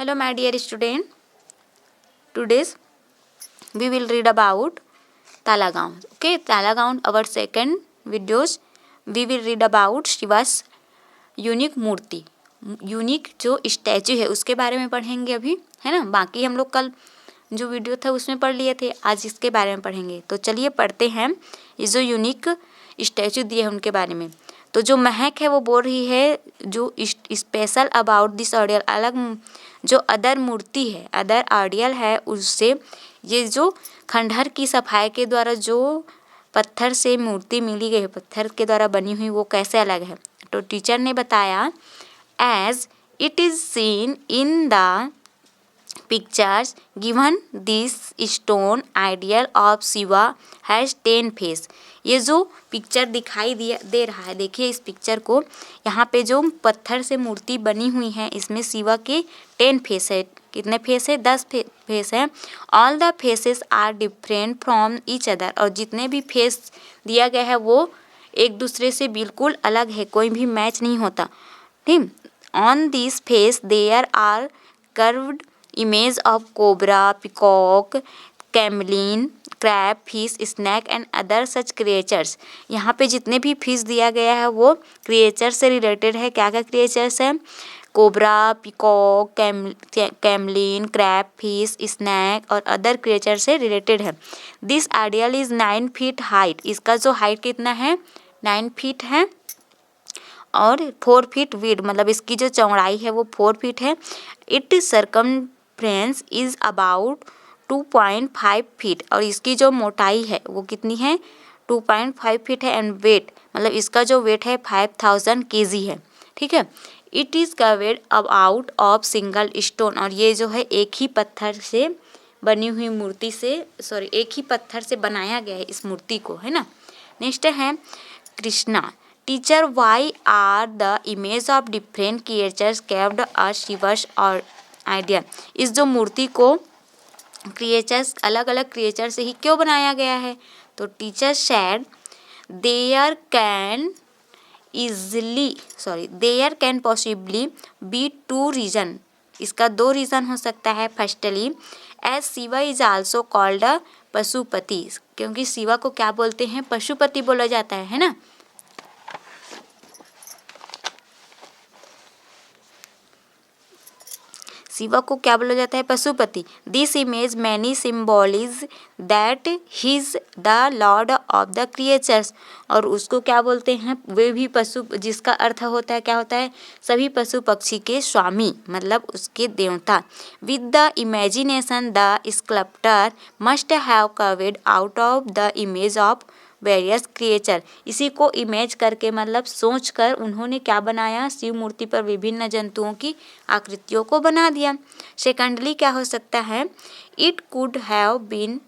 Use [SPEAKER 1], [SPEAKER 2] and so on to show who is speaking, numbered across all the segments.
[SPEAKER 1] Hello my dear student. Today we will read about Talagaon. Okay, Talagaon, our second videos. We will read about Shiva's unique मूर्ति, unique जो statue है उसके बारे में पढ़ेंगे अभी, है ना। बाकी हम लोग कल जो वीडियो था उसमें पढ़ लिए थे, आज इसके बारे में पढ़ेंगे। तो चलिए पढ़ते हैं ये जो यूनिक स्टैचू दिए हैं उनके बारे में। तो जो महक है वो बोल रही है जो स्पेशल अबाउट दिस ऑडियल, अलग जो अदर मूर्ति है, अदर ऑडियल है, उससे ये जो खंडहर की सफाई के द्वारा जो पत्थर से मूर्ति मिली गई है, पत्थर के द्वारा बनी हुई, वो कैसे अलग है। तो टीचर ने बताया as it is seen in the pictures given this stone ideal of Shiva has 10 face. ये जो पिक्चर दिखाई दे रहा है, देखिए इस पिक्चर को, यहाँ पे जो पत्थर से मूर्ति बनी हुई है इसमें शिवा के 10 फेस है। कितने फेस है? 10 फेस है। All the faces are different from each other, और जितने भी फेस दिया गया है वो एक दूसरे से बिल्कुल अलग है, कोई भी मैच नहीं होता। ठीक, on this face there are curved image of cobra, peacock, camel, crab, fish, snake and other such creatures. यहाँ पे जितने भी फिश दिया गया है वो क्रिएचर से रिलेटेड है। क्या क्या क्रिएचर्स हैं? Cobra, peacock, camel, crab, fish, snake और अदर क्रिएचर से रिलेटेड है। This ideal is 9 feet height. इसका जो हाइट कितना है? 9 फीट है और 4 फीट विड्थ, मतलब इसकी जो चौड़ाई है वो 4 फीट है। It circumference is about 2.5 feet, और इसकी जो मोटाई है वो कितनी है? 2.5 फीट है। एंड वेट, मतलब इसका जो वेट है 5000 kg है। ठीक है। It is covered about of single stone, और ये जो है एक ही पत्थर से बनी हुई मूर्ति से, एक ही पत्थर से बनाया गया है इस मूर्ति को, है ना। नेक्स्ट है Krishna. Teacher why are the image of different creatures carved a शिवस और आइडिया। इस जो मूर्ति को क्रिएचर्स, अलग अलग क्रिएचर से ही क्यों बनाया गया है? तो teacher said there can possibly be 2 reason. इसका 2 रीज़न हो सकता है। Firstly as Shiva is also called a Pashupati, क्योंकि शिवा को क्या बोलते हैं? पशुपति बोला जाता है ना। शिवा को क्या बोला जाता है? Pashupati. This image many symbolise that his the lord of the creatures, और उसको क्या बोलते हैं? वे भी पशु, जिसका अर्थ होता है, क्या होता है? सभी पशु पक्षी के स्वामी, मतलब उसके देवता। With the imagination the sculptor must have covered out of the image of various creature. इसी को इमेज करके, मतलब सोच कर उन्होंने क्या बनाया? शिव मूर्ति पर विभिन्न जंतुओं की आकृतियों को बना दिया। सेकंडली क्या हो सकता है? It could have been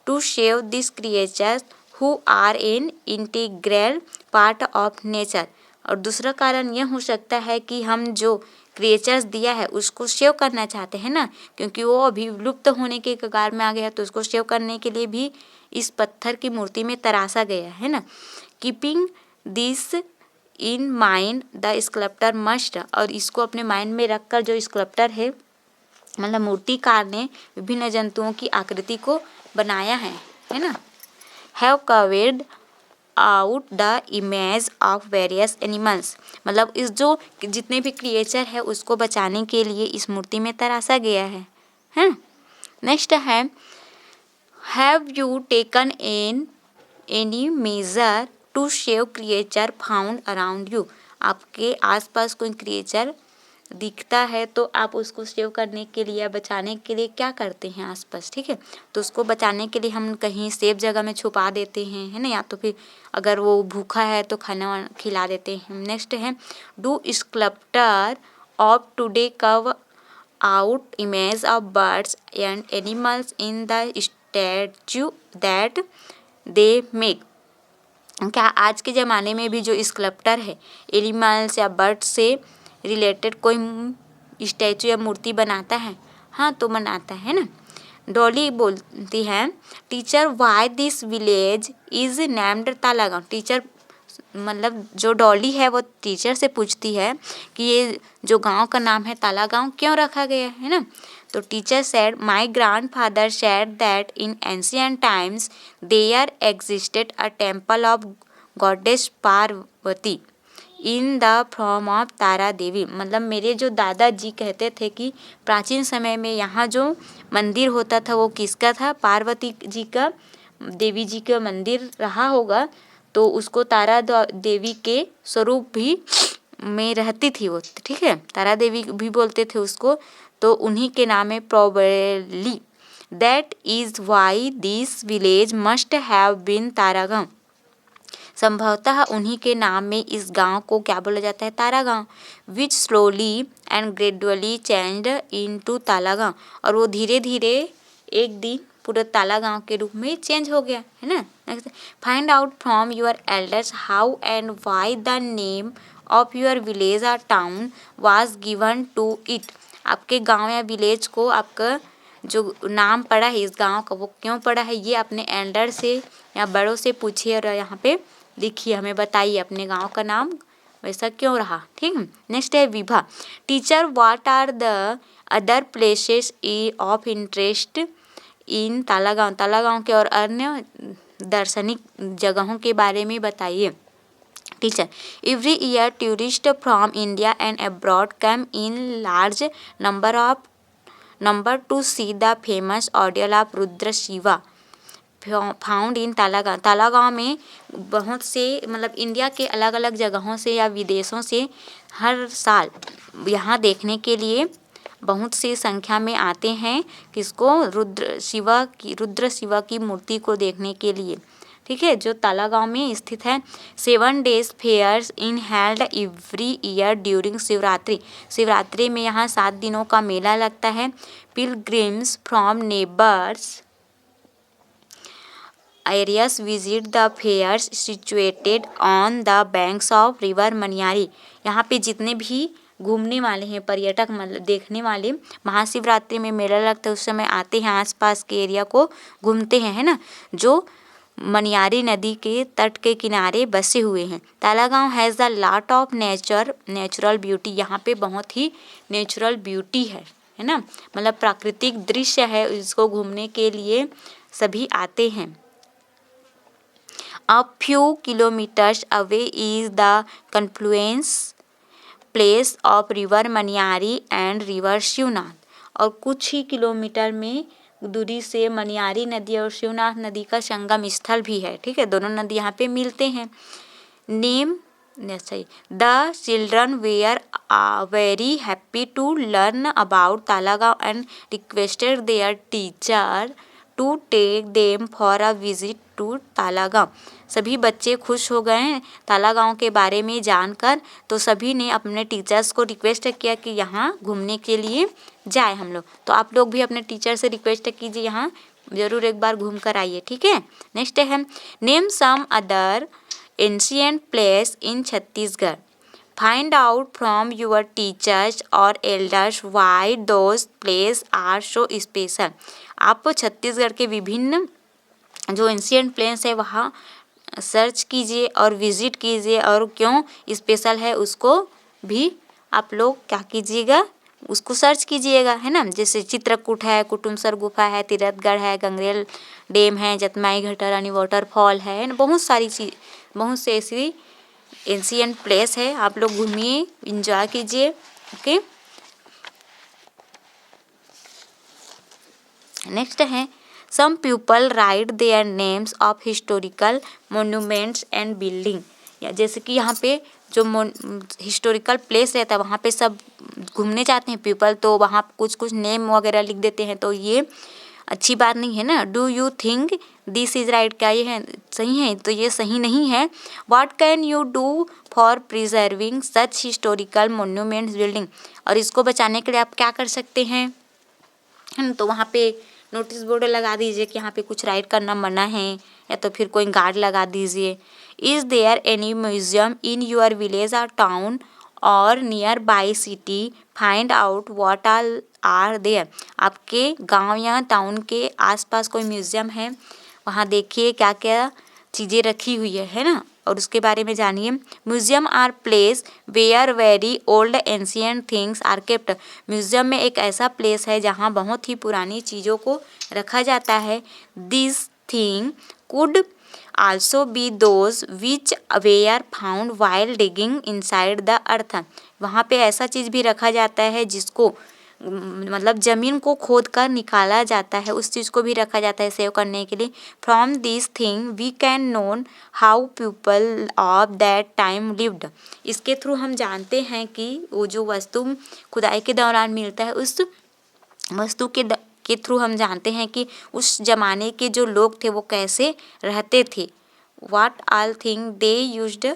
[SPEAKER 1] to save this creatures who are an integral part of nature. और दूसरा कारण यह हो सकता है कि हम जो क्रिएचर्स दिया है उसको सेव करना चाहते हैं ना, क्योंकि वो अभी लुप्त होने के कगार में आ गया है, तो उसको सेव करने के लिए भी इस पत्थर की मूर्ति में तराशा गया है ना। Keeping this in mind the sculptor must, और इसको अपने माइंड में रखकर जो स्कल्प्टर है, मतलब मूर्तिकार ने विभिन्न जंतुओं की आकृति को बनाया है ना। Have covered out the image of various animals, मतलब इस जो जितने भी क्रिएचर है उसको बचाने के लिए इस मूर्ति में तराशा गया है। नेक्स्ट है have you taken any measure to save creature found around you. आपके आसपास कोई क्रिएचर दिखता है तो आप उसको सेव करने के लिए या बचाने के लिए क्या करते हैं आसपास? ठीक है, तो उसको बचाने के लिए हम कहीं सेफ जगह में छुपा देते हैं, है ना, या तो फिर अगर वो भूखा है तो खाना खिला देते हैं। नेक्स्ट है डू स्कल्प्टर ऑफ टुडे कव out image of birds and animals in the statue that they make. क्या आज के ज़माने में भी जो स्कल्प्टर है एनिमल्स या बर्ड्स से रिलेटेड कोई स्टैचू या मूर्ति बनाता है? हाँ, तो बनाता है ना। डॉली बोलती है teacher Y this village is named Talagaon. Teacher मतलब जो डॉली है वो टीचर से पूछती है कि ये जो गांव का नाम है ताला गांव क्यों रखा गया है ना। तो teacher said my grandfather said that in ancient times there existed a temple of goddess Parvati in the form of Tara Devi. मतलब मेरे जो दादाजी कहते थे कि प्राचीन समय में यहाँ जो मंदिर होता था वो किसका था, पार्वती जी का, देवी जी का मंदिर रहा होगा। तो उसको तारा देवी के स्वरूप भी में रहती थी वो, ठीक है, तारा देवी भी बोलते थे उसको। तो उन्हीं के नाम है probably that is why this village must have been Tara Gaon. संभवतः उन्हीं के नाम में इस गांव को क्या बोला जाता है, Tara Gaon. Which slowly and gradually changed into Tala Gaon. और वो धीरे धीरे एक दिन पूरा ताला गांव के रूप में चेंज हो गया है ना। Next, find out from your elders how and why the name of your village और town was given to it. आपके गांव या विलेज को आपका जो नाम पड़ा है इस गांव का वो क्यों पड़ा है, ये अपने एल्डर से या बड़ों से पूछिए और यहाँ पे लिखिए, हमें बताइए अपने गांव का नाम वैसा क्यों रहा। ठीक है। नेक्स्ट है Vibha, teacher what are the other places of interest in Tala गांव। ताला गांव के और अन्य दार्शनिक जगहों के बारे में बताइए। Teacher, every year tourist from India and abroad come in large number to see the famous ideal of Rudra Shiva found in Tala गांव। ताला गांव में बहुत से मतलब इंडिया के अलग अलग जगहों से या विदेशों से हर साल यहाँ देखने के लिए बहुत सी संख्या में आते हैं, किसको, रुद्र शिवा की मूर्ति को देखने के लिए। ठीक है, जो ताला गांव में स्थित है। 7 days fairs in held every year during Shivratri. Shivratri में यहाँ 7 दिनों का मेला लगता है। Pilgrims from neighbours areas visit the fairs situated on the banks of river Maniyari. यहाँ पे जितने भी घूमने वाले हैं पर्यटक, मतलब देखने वाले, महाशिवरात्रि में मेला लगता है उस समय आते हैं, आसपास के एरिया को घूमते हैं, है ना, जो मनियारी नदी के तट के किनारे बसे हुए हैं। ताला गांव has the lot of natural beauty. यहाँ पे बहुत ही नेचुरल ब्यूटी है ना, मतलब प्राकृतिक दृश्य है, इसको घूमने के लिए सभी आते हैं। A few kilometers away is the confluence place of river Maniyari and river Shivnath. और कुछ ही किलोमीटर में दूरी से मनियारी नदी और शिवनाथ नदी का संगम स्थल भी है। ठीक है, दोनों नदी यहाँ पे मिलते हैं। नेम सही, the children were very happy to learn about Tala गांव and requested their teacher to take them for a visit to Tala गांव। सभी बच्चे खुश हो गए हैं ताला गांव के बारे में जानकर, तो सभी ने अपने टीचर्स को रिक्वेस्ट किया कि यहाँ घूमने के लिए जाए हम लोग। तो आप लोग भी अपने टीचर से रिक्वेस्ट कीजिए, यहाँ ज़रूर एक बार घूम कर आइए। ठीक है। नेक्स्ट है, name some other ancient place in Chhattisgarh. Find out from your teachers और elders why those place are so special. आप छत्तीसगढ़ के विभिन्न जो एंशिएंट प्लेस है वहाँ सर्च कीजिए और विजिट कीजिए, और क्यों स्पेशल है उसको भी आप लोग क्या कीजिएगा, उसको सर्च कीजिएगा, है ना। जैसे चित्रकूट है, कुटुमसर गुफा है, तीरथगढ़ है, गंगरेल डैम है, जतमाई घाटा रानी वाटरफॉल है, बहुत सारी चीज, बहुत से ऐसी एंशिएंट प्लेस है। आप लोग घूमिए, एंजॉय कीजिए। ओके, नेक्स्ट है, some people write their names of historical monuments and building. या जैसे कि यहाँ पे जो हिस्टोरिकल प्लेस रहता है वहाँ पे सब घूमने जाते हैं पीपल, तो वहाँ कुछ कुछ नेम वगैरह लिख देते हैं, तो ये अच्छी बात नहीं है ना। Do you think this is right, क्या ये है सही है? तो ये सही नहीं है। What can you do for preserving such historical monuments building. और इसको बचाने के लिए आप क्या कर सकते हैं, तो वहाँ पे नोटिस बोर्ड लगा दीजिए कि यहाँ पे कुछ राइट करना मना है, या तो फिर कोई गार्ड लगा दीजिए। Is there any museum in your village और town or nearby city, find out what are there. आपके गांव या टाउन के आसपास कोई म्यूजियम है, वहाँ देखिए क्या क्या चीज़ें रखी हुई है ना, और उसके बारे में जानिए। Museum are place where very old ancient things are kept. Museum में एक ऐसा प्लेस है जहाँ बहुत ही पुरानी चीज़ों को रखा जाता है। This thing could also be those which were found while digging inside the earth. वहाँ पे ऐसा चीज़ भी रखा जाता है जिसको मतलब ज़मीन को खोद कर निकाला जाता है, उस चीज़ को भी रखा जाता है सेव करने के लिए। From this thing we can know how people of that time lived. इसके थ्रू हम जानते हैं कि वो जो वस्तु खुदाई के दौरान मिलता है, उस वस्तु के थ्रू हम जानते हैं कि उस ज़माने के जो लोग थे वो कैसे रहते थे। What all thing they used,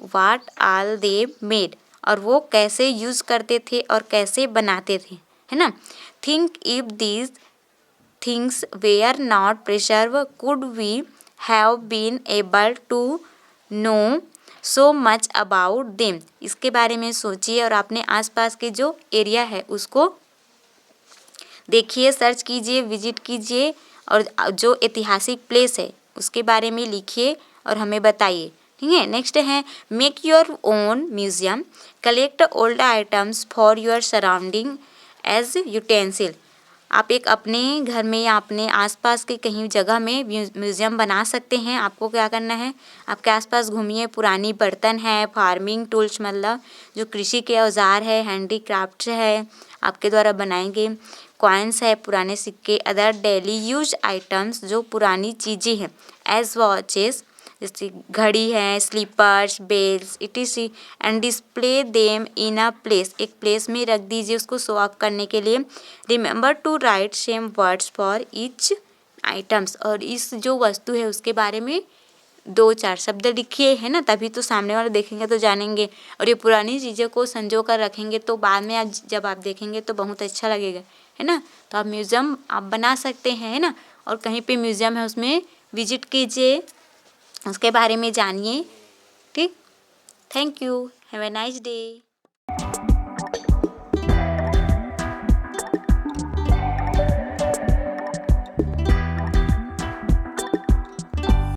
[SPEAKER 1] what all they made, और वो कैसे यूज़ करते थे और कैसे बनाते थे, है ना। Think if these things were not preserve could we have been able to know so much about them. इसके बारे में सोचिए और अपने आसपास के जो एरिया है उसको देखिए, सर्च कीजिए, विजिट कीजिए और जो ऐतिहासिक प्लेस है उसके बारे में लिखिए और हमें बताइए, ठीक है। नेक्स्ट है make your own museum, collect old items for your surrounding as utensil. आप एक अपने घर में या अपने आसपास के कहीं जगह में म्यूज़ियम बना सकते हैं। आपको क्या करना है, आपके आसपास घूमिए, पुरानी बर्तन है, फार्मिंग टूल्स मतलब जो कृषि के औजार है, हैंडीक्राफ्ट है आपके द्वारा बनाएंगे, कॉइन्स है, पुराने सिक्के, अदर डेली यूज आइटम्स जो पुरानी चीज़ें हैं, एज वॉचेस जैसे घड़ी है, slippers, bells etc, and display them in a place. एक प्लेस में रख दीजिए उसको शो ऑफ करने के लिए। Remember to write same words for each items, और इस जो वस्तु है उसके बारे में 2-4 शब्द लिखिए, है ना, तभी तो सामने वाले देखेंगे तो जानेंगे। और ये पुरानी चीज़ों को संजो कर रखेंगे तो बाद में आप जब आप देखेंगे तो बहुत अच्छा लगेगा, है ना। तो आप म्यूज़ियम आप बना सकते हैं, है ना, और कहीं पे म्यूज़ियम है उसमें विजिट कीजिए, उसके बारे में जानिए, ठीक। Thank you, have a nice day.